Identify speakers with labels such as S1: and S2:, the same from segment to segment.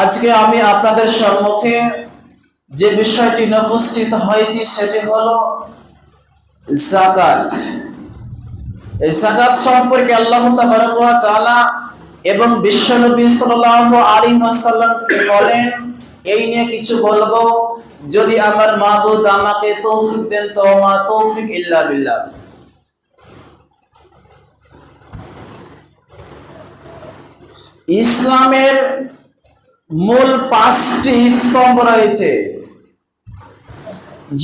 S1: আজকে আমি আপনাদের সম্মুখে যে বিষয়টি নিয়ে উপস্থিত হয়েছি সেটি হলো যাকাত। এই যাকাত সম্পর্কে আল্লাহ তাবারক ওয়া তাআলা এবং বিশ্বনবী সাল্লাল্লাহু আলাইহি ওয়াসাল্লাম বলেন, এই নিয়ে কিছু বলবো যদি আমার মাবুদ আমাকে তৌফিক দেন, তো মা তৌফিক ইল্লা বিল্লাহ। ইসলামের মূল 5টি স্তম্ভ রয়েছে,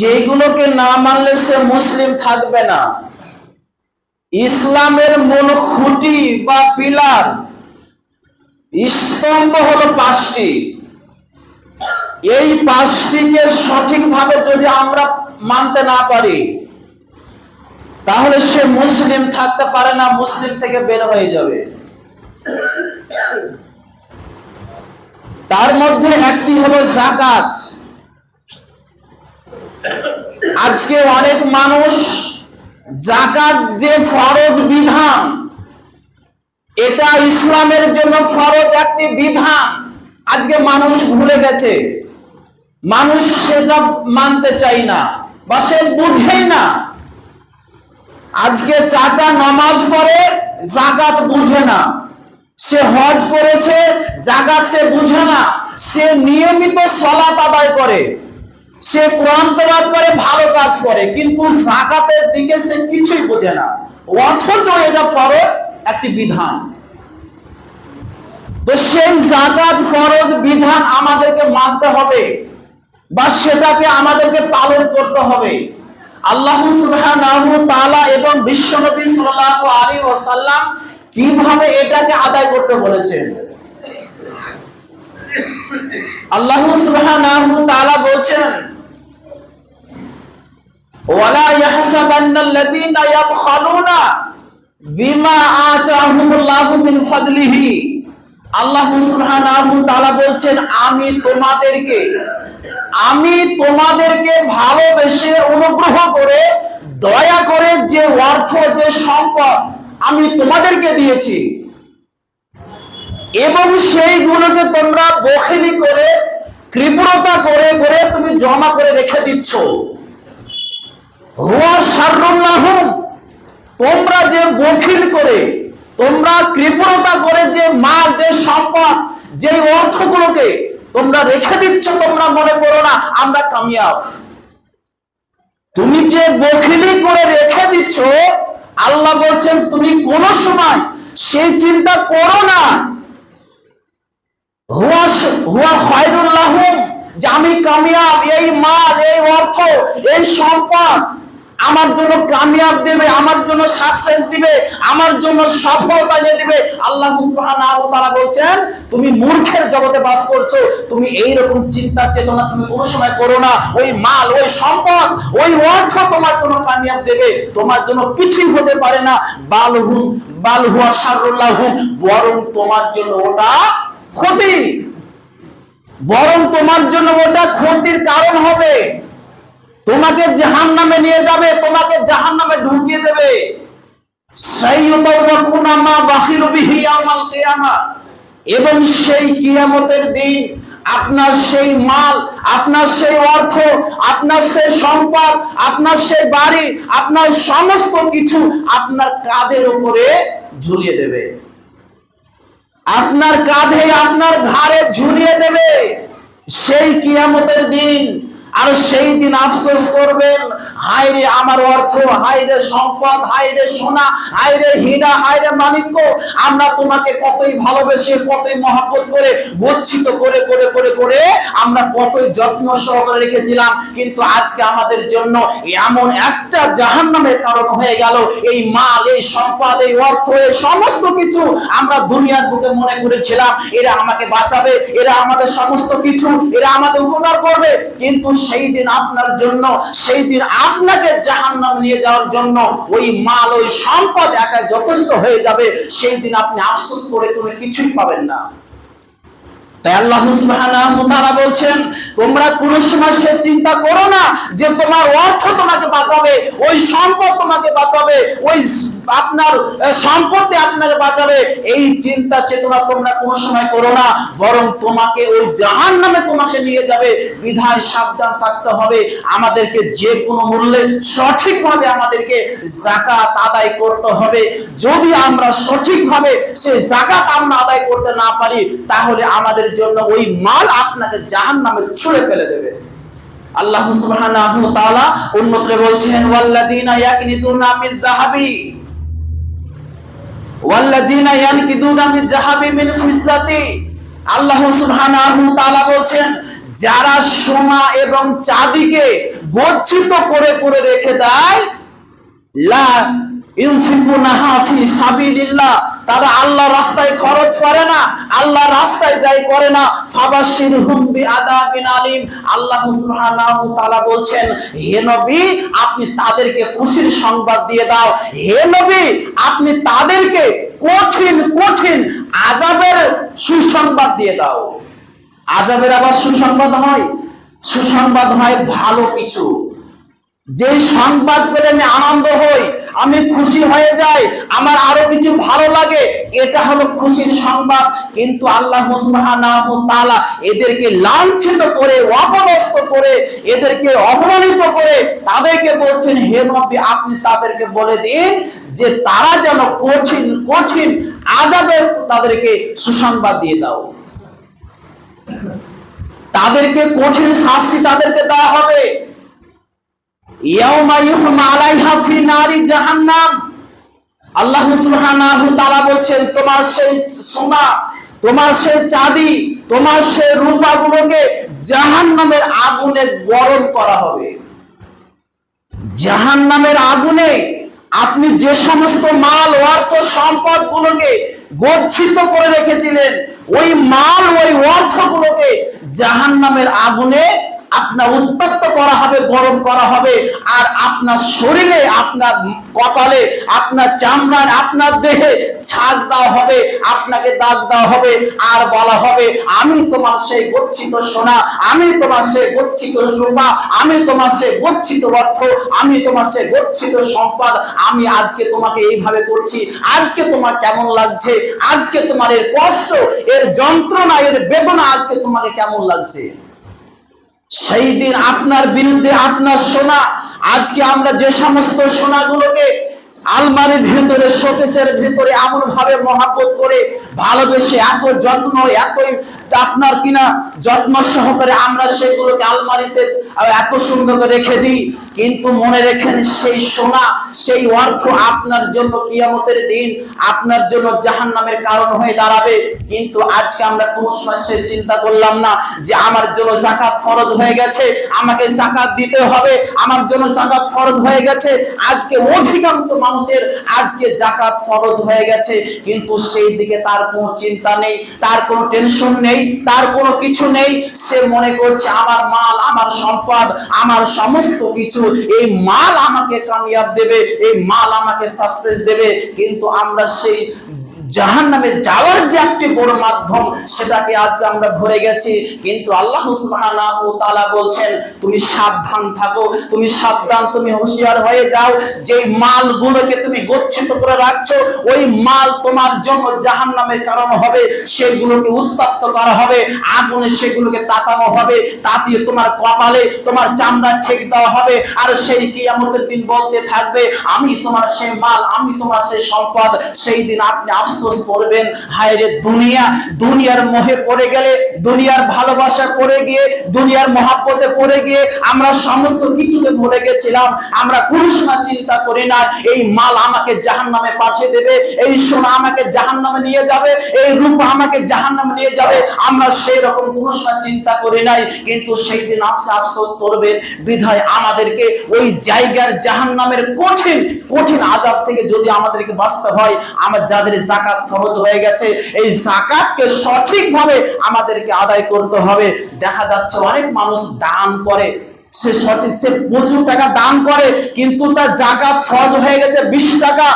S1: যেগুলোকে না মানলে সে মুসলিম থাকবে না। ইসলামের মূল খুঁটি বা পিলার স্তম্ভ হলো 5টি। এই 5টিকে সঠিকভাবে যদি আমরা মানতে না পারি, তাহলে সে মুসলিম থাকতে পারে না, মুসলিম থেকে বের হয়ে যাবে। তার মধ্যে একটি হলো যাকাত। আজকে অনেক মানুষ যাকাত যে ফরজ বিধান, এটা ইসলামের জন্য ফরজ একটি বিধান, আজকে মানুষ ভুলে গেছে। মানুষ সেটা মানতে চাই না বা সে বুঝেই না। আজকে চাচা নামাজ পড়ে, যাকাত বুঝে না। সে হজ করেছে, যাকাত সে বুঝে না। সে নিয়মিত সালাত আদায় করে, সে কোরআন তেলাওয়াত করে, ভালো কাজ করে, কিন্তু যাকাতের দিকে সে কিছুই বোঝে না, অথচ এটা ফরজ একটি বিধান। তো সেই যাকাত ফরজ বিধান আমাদেরকে মানতে হবে বা সেটাকে আমাদেরকে পালন করতে হবে। আল্লাহ সুবহানাহু ওয়া তাআলা এবং বিশ্বনবী সাল্লাল্লাহু আলাইহি ওয়াসাল্লাম কিভাবে এটাকে আদায় করতে বলেছেন। আল্লাহ সুবহানাহু ওয়া তাআলা বলেন, ওয়ালা ইয়াহসাবান্নাল্লাযীনা ইয়াবখালুনা বিমা আতাহুমুল্লাহু মিন ফাদলিহি। আল্লাহ সুবহানাহু ওয়া তাআলা বলেন, আমি তোমাদেরকে ভালোবেসে, অনুগ্রহ করে, দয়া করে যে অর্থ, যে সম্পদ আমি তোমাদেরকে দিয়েছি, এবং সেইগুলোকে তোমরা বখিলি করে, কৃপণতা করে করে তুমি জমা করে রেখে দিচ্ছ। হুয়া শাররুল লাহুম, তোমরা যে বখিল করে, তোমরা কৃপণতা করে যে মাল, যে সম্পদ, যে অর্থগুলোকে তোমরা রেখে দিচ্ছ, তোমরা মনে করো না আমরা কামিয়াব। তুমি যে বখিলি করে রেখে দিচ্ছ, আল্লাহ বলছেন তুমি কোন সময় সেই চিন্তা করো না। হুয়া খায়রুল লাহুম, যে আমি কামিয়াব, এই মাল, এই অর্থ, এই সম্পদ আমার জন্য কামিয়াব দেবে, আমার জন্য সাকসেস দিবে, আমার জন্য সফলতা এনে দিবে। আল্লাহ সুবহানাহু ওয়া তাআলা বলেন, তুমি মূর্খের জগতে বাস করছো, তুমি এই রকম চিন্তা চেতনা তুমি কোন সময় করো না। ওই মাল, ওই সম্পদ, ওই অর্থ তোমার জন্য কামিয়াব দেবে, তোমার জন্য কিছুই হতে পারে না। বাল হুয়া শাররুল লাহুম, বরং তোমার জন্য ওটা ক্ষতি, বরং তোমার জন্য ওটা ক্ষতির কারণ হবে। তোমাকে জাহান্নামে নিয়ে যাবে, তোমাকে জাহান্নামে ঢুকিয়ে দেবে। সাইয়ুতাওয়াকুনা মা বাখিলু বিহি ইয়াউমাল কিয়ামাহ, এবং সেই কিয়ামতের দিন আপনার সেই মাল, আপনার সেই অর্থ, আপনার সেই সম্পদ, আপনার সেই বাড়ি, আপনার সমস্ত কিছু আপনার কাঁধের উপরে ঝুলিয়ে দেবে, আপনার কাঁধে, আপনার ঘাড়ে ঝুলিয়ে দেবে সেই কিয়ামতের দিন। আর সেই দিন আফসোস করবেন, হায় রে আমার অর্থ, হায় রে সম্পদ, হায় রে সোনা, হায় রে হীরা, হায় রে মানিক্য, আমরা তোমাকে কতই ভালোবেসে, কতই মহব্বত করে, গচ্ছিত করে করে করে করে আমরা কতই যত্ন সহকারে রেখেছিলাম, কিন্তু আজকে আমাদের জন্য এমন একটা জাহান্নামের কারণ হয়ে গেল। এই মাল, এই সম্পদ, এই অর্থ, এই সমস্ত কিছু আমরা দুনিয়ার বুকে মনে করেছিলাম এরা আমাকে বাঁচাবে, এরা আমাদের সমস্ত কিছু, এরা আমাদের উপকার করবে, কিন্তু সেই দিন আপনার জন্য, সেই দিন আপনাকে জাহান্নামে নিয়ে যাওয়ার জন্য ওই মাল, ওই সম্পদ একা যথেষ্ট হয়ে যাবে। সেই দিন আপনি আফসোস করে কোনো কিছুই পাবেন না। তাই আল্লাহ সুবহানাহু ওয়া তাআলা বলেন, তোমরা কোন সময় সে চিন্তা করো না যে তোমার অর্থ তোমাকে বাঁচাবে, ওই সম্পদ তোমাকে বাঁচাবে, ওই আপনার সম্পত্তি আপনাকে বাঁচাবে, এই চিন্তা চেতনা তোমরা কোন সময় করো না, বরং তোমাকে ওই জাহান্নামে তোমাকে নিয়ে যাবে। বিধায় সাবধান থাকতে হবে। আমাদেরকে যে কোনো মূল্যে সঠিকভাবে আমাদেরকে যাকাত আদায় করতে হবে। যদি আমরা সঠিকভাবে সেই যাকাত আমরা আদায় করতে না পারি, তাহলে আমাদের জন্য ওই মাল আপনাকে জাহান্নামে ছুঁড়ে ফেলে দেবে। আল্লাহ সুবহানাহু ওয়া তাআলা উন্নতরে বলছেন, ওয়াল্লাযিনা ইয়াকনিদুনা মিয-যাহাবি ওয়াল্লাযিনা ইয়ানকিদুনা মিয-যাহাবি মিন ফিজ্জাতি। আল্লাহ সুবহানাহু ওয়া তাআলা বলছেন, যারা সোনা এবং চাঁদিকে গচ্ছিত করে করে রেখে দেয়, লা ইউনফিকুনাহা ফি সাবিলিল্লাহ, তারা আল্লাহর রাস্তায় খরচ করে না, আল্লাহর রাস্তায় ব্যয় করে না। ফাবাশশিরহুম বিআযাবিন আলীম। আল্লাহ সুবহানাহু ওয়া তাআলা বলছেন, হে নবী আপনি তাদেরকে খুশির সংবাদ দিয়ে দাও, হে নবী আপনি তাদেরকে কঠিন কঠিন আযাবের সুসংবাদ দিয়ে দাও। আযাবের আবার সুসংবাদ হয়, সুসংবাদ হয় ভালো কিছু। যে সংবাদ পেলে আমি আনন্দ হই, আমি খুশি হয়ে যাই, আমার আরো কিছু ভালো লাগে, এটা হলো খুশির সংবাদ। কিন্তু আল্লাহ সুবহানাহু ওয়া তাআলা এদেরকে লাঞ্ছিত করে, অপদস্থ করে, এদেরকে অপমানিত করে তাদেরকে বলছেন, হে নবী আপনি তাদেরকে বলে দিন যে তারা যেন কঠিন কঠিন আযাবের তাদেরকে সুসংবাদ দিয়ে দাও। তাদেরকে কঠিন শাস্তি তাদেরকে দেওয়া হবে। ইয়াউমা ইউহমা আলাইহা ফি নারি জাহান্নাম। আল্লাহ সুবহানাহু ওয়া তাআলা বলছেন, তোমার সেই সোনা, তোমার সেই চাঁদি, তোমার সেই রূপাগুলোকে জাহান্নামের আগুনে গরম করা হবে। জাহান্নামের আগুনে আপনি যে সমস্ত মাল অর্থ সম্পদ গুলোকে গচ্ছিত করে রেখেছিলেন, ওই মাল ওই অর্থগুলোকে জাহান্নামের আগুনে আপনার উত্তপ্ত করা হবে, গরম করা হবে। আর আপনার শরীরে, আপনার কপালে, আপনার চামড়ায়, আপনার দেহে ছাগ দেওয়া হবে, আপনাকে দাগ দেওয়া হবে। আর বলা হবে, আমি তোমার সেই গচ্ছিত সোনা, আমি তোমার সেই গচ্ছিত রূপা, আমি তোমার সেই গচ্ছিত অর্থ, আমি তোমার সেই গচ্ছিত সম্পদ, আমি আজকে তোমাকে এইভাবে করছি। আজকে তোমার কেমন লাগছে? আজকে তোমার এর কষ্ট, এর যন্ত্রণা, এর বেদনা আজকে তোমাকে কেমন লাগছে? সেই দিন আপনার বিরুদ্ধে আপনার সোনা, আজকে আমরা যে সমস্ত সোনাগুলোকে আলমারির ভিতরে, শোকেসের ভিতরে এমন ভাবে মহব্বত করে ভালোবেসে এত যত্ন, এতই আপনার কিনা যত্ন সহকারে আমরা সেগুলোকে আলমারিতে এত সুন্দর করে রেখে দিই, কিন্তু মনে রেখেন সেই সোনা, সেই অর্থ আপনার জন্য কিয়ামতের দিন আপনার জন্য জাহান্নামের কারণ হয়ে দাঁড়াবে। কিন্তু আজকে আমরা কোন সময় সে চিন্তা করলাম না যে আমার জন্য যাকাত ফরজ হয়ে গেছে, আমাকে যাকাত দিতে হবে, আমার জন্য যাকাত ফরজ হয়ে গেছে। আজকে অধিকাংশ মানুষের আজকে যাকাত ফরজ হয়ে গেছে, কিন্তু সেই দিকে তার কোনো চিন্তা নেই, তার কোনো টেনশন নেই, তার কোনো কিছু নেই। সে মনে করছে আমার মাল, আমার সম্পদ, আমার সমস্ত কিছু, এই মাল আমাকে কামিয়াব দেবে, এই মাল আমাকে সাকসেস দেবে। কিন্তু আমরা সেই জাহান্নামে যাওয়ার যে একটি বড় মাধ্যম, সেটাকে আজকে আমরা ভরে গেছি। কিন্তু আল্লাহ সুবহানাহু ওয়া তাআলা বলছেন, তুমি সাবধান থাকো, তুমি সাবধান, তুমি হুঁশিয়ার হয়ে যাও। যে মালগুলোকে তুমি গচ্ছিত করে রাখছো, ওই মাল তোমার জন্য জাহান্নামের কারণ হবে। সেগুলোকে উত্তপ্ত করা হবে, আগুনে সেগুলোকে তাকানো হবে, তাতিয়ে তোমার কপালে, তোমার চামড়া ঠেক দেওয়া হবে। আর সেই কিয়ামতের দিন বলতে থাকবে, আমি তোমার সেই মাল, আমি তোমার সেই সম্পদ। সেই দিন আপনি আফসোস করবেন, হায় রে দুনিয়া, দুনিয়ার মোহে পড়ে গেলে, দুনিয়ার ভালোবাসা পড়ে গিয়ে, দুনিয়ার মহাব্বতে পড়ে গিয়ে আমরা সমস্ত কিছুকে ভুলে গেছিলাম। আমরা কোনো সময় চিন্তা করি না এই মাল আমাকে জাহান্নামে পাঠিয়ে দেবে, এই সোনা আমাকে জাহান্নামে নিয়ে যাবে, এই রূপ আমাকে জাহান্নামে নিয়ে যাবে। আমরা সেই রকম কোনো সময় চিন্তা করি নাই। কিন্তু সেই দিন আফসোস করবেন। বিধায় আমাদেরকে ওই জায়গার জাহান্নামের কঠিন কঠিন আযাব থেকে যদি আমাদেরকে বাঁচতে হয়, আমার যাদের যাকাত ফরজ হয়ে গেছে, এই যাকাতকে সঠিকভাবে আমাদেরকে আদায় করতে হবে। দেখা যাচ্ছে অনেক মানুষ দান করে, সে প্রচুর টাকা দান করে, কিন্তু তার যাকাত ফরজ হয়ে গেছে 20 টাকা।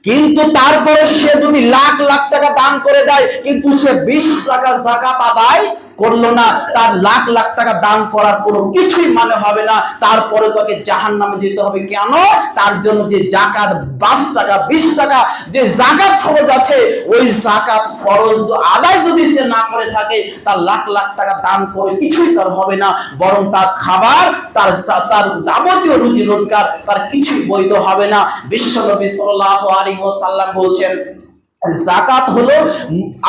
S1: কিন্তু তারপরে সে যদি লাখ লাখ টাকা দান করে দেয়, কিন্তু সে 20 টাকা যাকাত আদায় করলো না, তার লাখ লাখ টাকা দান করার কোনো কিছুই মানে হবে না, তারপরে তাকে জাহান্নামে যেতে হবে। কেন? তার জন্য যে যাকাত 5 টাকা 20 টাকা যে যাকাত ফরজ আছে, ওই যাকাত ফরজ আদায় যদি সে না করে থাকে, তার লাখ লাখ টাকা দান করে কিছুই তার হবে না, বরং তার খাবার, তার যাবতীয় রুজি রোজগার তার কিছুই বৈধ হবে না। বিশ্বনবী সাল্লাল্লাহু আলাইহি ওয়াসাল্লাম বলছেন, যাকাত হলো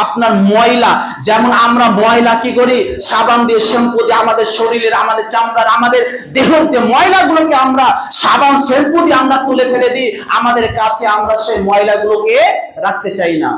S1: আপনার ময়লা। যেমন আমরা ময়লা কি করি? সাবান দিয়ে, শ্যাম্পু দিয়ে আমাদের শরীরের, আমাদের চামড়ার, আমাদের দেহের যে ময়লাগুলোকে আমরা সাবান শ্যাম্পু দিয়ে আমরা তুলে ফেলে দিই, আমাদের কাছে আমরা সেই ময়লাগুলোকে রাখতে চাই না।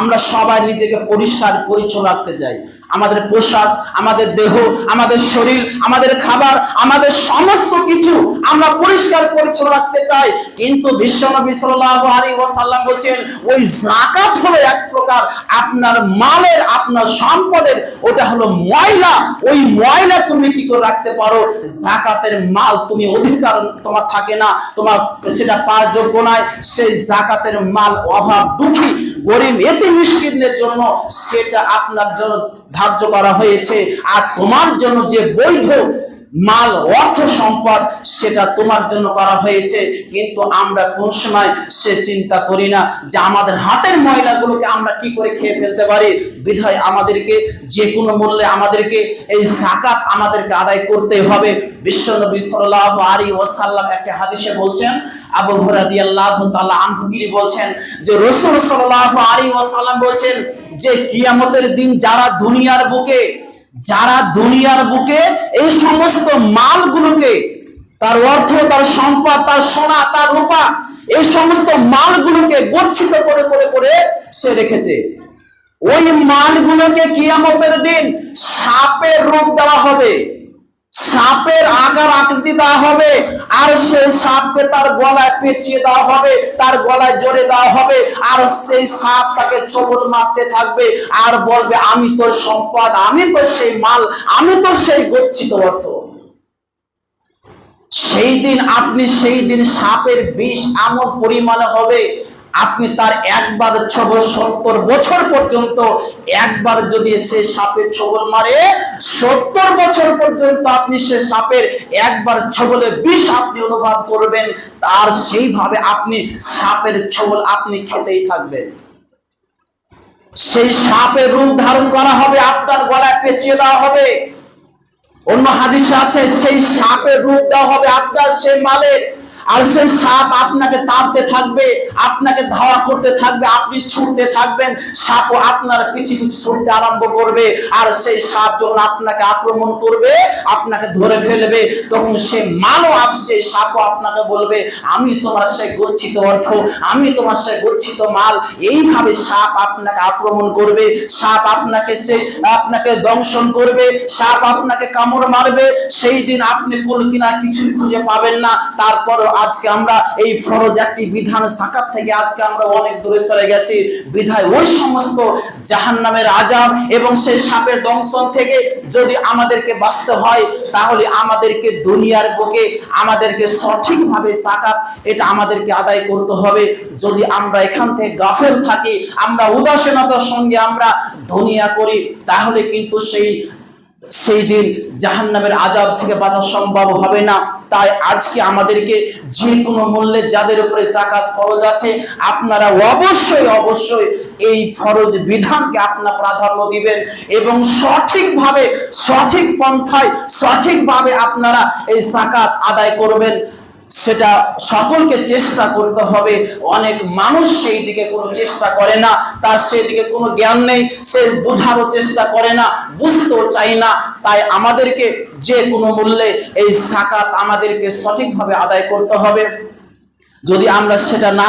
S1: আমরা সবাই নিজেকে পরিষ্কার পরিচ্ছন্ন রাখতে চাই। আমাদের পোশাক, আমাদের দেহ, আমাদের শরীর, আমাদের খাবার, আমাদের সমস্ত কিছু আমরা পরিষ্কার পরিচ্ছন্ন রাখতে চাই। কিন্তু বিশ্বনবী সাল্লাল্লাহু আলাইহি ওয়াসাল্লাম বলেন, ওই যাকাত হলো এক প্রকার আপনার মালের, আপনার সম্পদের, ওটা হলো ময়লা। ওই ময়লা তুমি কি করে রাখতে পারো? যাকাতের মাল তুমি অধিকার তোমার থাকে না, তোমার সেটা পাওয়ার যোগ্য নয়। সেই যাকাতের মাল অভাব, দুঃখী, গরিব, এতিম মিসকিনদের জন্য সেটা আপনার জন্য ধার্য করা হয়েছে। আর তোমার জন্য যে বৈধ মাল, অর্থ সম্পদ, সেটা তোমার জন্য করা হয়েছে। কিন্তু আমরা কোন সময় সে চিন্তা করি না যে আমাদের হাতের ময়লাগুলোকে আমরা কি করে খেয়ে ফেলতে পারি। বিধায় আমাদেরকে যে কোনো মূল্যে আমাদেরকে এই যাকাত আমাদেরকে আদায় করতে হবে। বিশ্বনবী সাল্লাল্লাহু আলাইহি ওয়াসাল্লাম একটা হাদিসে বলছেন, আবু হুরায়রা রাদিয়াল্লাহু তাআলা আনহু তিনি বলছেন যে রাসূল সাল্লাল্লাহু আলাইহি ওয়াসাল্লাম বলছেন যে কিয়ামতের দিন যারা দুনিয়ার বুকে এই সমস্ত মালগুলোকে, তার অর্থ, তার সম্পদ, তার সোনা, তার রূপা, এই সমস্ত মালগুলোকে গচ্ছিত করে করে করে সে রেখেছে, ওই মালগুলোকে কিয়ামতের দিন সাপের রূপ দেওয়া হবে, সাপের আকার আকৃতি দেওয়া হবে, আর সেই সাপকে তার গলায় পেঁচিয়ে দেওয়া হবে, তার গলায় জড়ে দেওয়া হবে, আর সেই সাপ তাকে ছোবল মারতে থাকবে আর বলবে, আমি তোর সম্পদ, আমি তোর সেই মাল, আমি তোর সেই গচ্ছিত অর্থ। সেই দিন সাপের বিষ এমন পরিমাণে হবে, আপনি তার একবার 70 বছর পর্যন্ত একবার যদি সে সাপের ছোবল মারে, 70 বছর পর্যন্ত আপনি সে সাপের একবার ছোবলে বিষ আপনি অনুভব করবেন, আর সেইভাবে আপনি সাপের ছোবল আপনি খেতেই থাকবেন। সেই সাপের রূপ ধারণ করা হবে, আপনার গলায় পেঁচিয়ে দেওয়া হবে। অন্য হাদিসে আছে সেই সাপের রূপ দেওয়া হবে আপনার সেই মালের, আর সেই সাপ আপনাকে তাড়তে থাকবে, আপনাকে ধাওয়া করতে থাকবে, আপনি ছুটতে থাকবেন, সাপও আপনার পিছু পিছু ছুটতে আরম্ভ করবে। আর সেই সাপ যখন আপনাকে আক্রমণ করবে, আপনাকে ধরে ফেলবে, তখন সে মালও সেই সাপও আপনাকে বলবে, আমি তোমার সেই গচ্ছিত অর্থ, আমি তোমার সেই গচ্ছিত মাল। এইভাবে সাপ আপনাকে আক্রমণ করবে, সাপ আপনাকে দংশন করবে, সাপ আপনাকে কামড় মারবে। সেই দিন আপনি কোন কিনা কিছুই খুঁজে পাবেন না। তারপর আজকে আমরা এই ফরজ একটি বিধান যাকাত থেকে আজকে আমরা অনেক দূরে সরে গেছি। বিধায় ওই সমস্ত জাহান্নামের আযাব এবং সেই সাপের দংশন থেকে যদি আমাদেরকে বাঁচতে হয়, তাহলে আমাদেরকে দুনিয়ার বুকে আমাদেরকে সঠিকভাবে যাকাত এটা আমাদেরকে আদায় করতে হবে। যদি আমরা এখান থেকে গাফেল থাকি, আমরা উদাসীনতার সঙ্গে আমরা দুনিয়া করি, তাহলে কিন্তু সেই দিন জাহান্নামের আযাব থেকে বাঁচা সম্ভব হবে না। তাই আজকে আমাদেরকে যে কোনো মূল্যে যাদের উপরে যাকাত ফরজ আছে, আপনারা অবশ্যই এই ফরজ বিধানকে আপনারা প্রাধান্য দিবেন এবং সঠিকভাবে, সঠিক পন্থায়, সঠিকভাবে আপনারা এই যাকাত আদায় করবেন। সেটা সকলকে চেষ্টা করতে হবে। অনেক মানুষ সেই দিকে কোনো চেষ্টা করে না, তার সেই দিকে কোনো জ্ঞান নেই, সে বোঝারও চেষ্টা করে না, বুঝতেও চাই না। তাই আমাদেরকে যে কোনো মূল্যে এই যাকাত আমাদেরকে সঠিকভাবে আদায় করতে হবে। যদি আমরা সেটা না